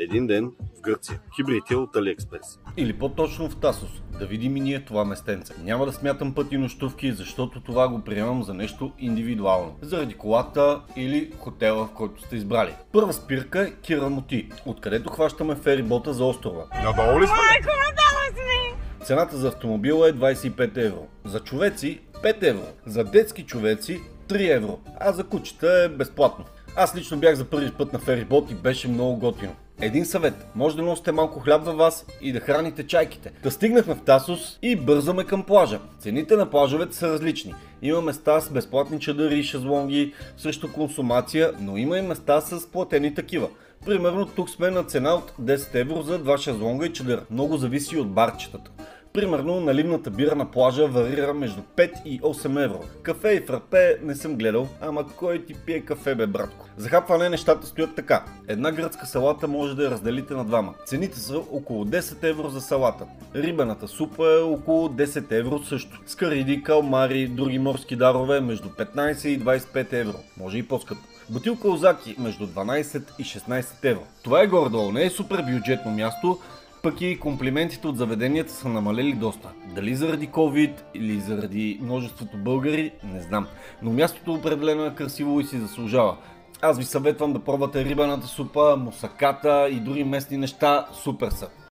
Един ден в Гърция. Хибрите от Алиекспрес. Или по-точно в Тасос. Да видим и ние това местенце. Няма да смятам пъти нощувки, защото това го приемам за нещо индивидуално. Заради колата или хотела, в който сте избрали. Първа спирка е Кирамоти, откъдето хващаме ферибота за острова. Надолу ли сме? Цената за автомобила е 25 евро. За човеци 5 евро. За детски човеци 3 евро. А за кучета е безплатно. Аз лично бях за първи път на ферибот и беше много готино. Един съвет. Може да носите малко хляб във вас и да храните чайките. Да стигнахме в Тасос и бързаме към плажа. Цените на плажовете са различни. Има места с безплатни чадъри и шезлонги срещу консумация, но има и места с платени такива. Примерно тук сме на цена от 10 евро за 2 шезлонга и чадър. Много зависи от барчетата. Примерно наливната бира на плажа варира между 5 и 8 евро. Кафе и фрапе не съм гледал, ама кой ти пие кафе бе, братко? За хапване нещата стоят така. Една гръцка салата може да я разделите на двама. Цените са около 10 евро за салата. Рибената супа е около 10 евро също. Скариди, калмари, други морски дарове между 15 и 25 евро. Може и по-скъпо. Бутилка озаки между 12 и 16 евро. Това е горе-долу, не е супер бюджетно място, пък и комплиментите от заведенията са намалели доста. Дали заради COVID или заради множеството българи, не знам. Но мястото определено е красиво и си заслужава. Аз ви съветвам да пробвате рибената супа, мусаката и други местни неща, супер са.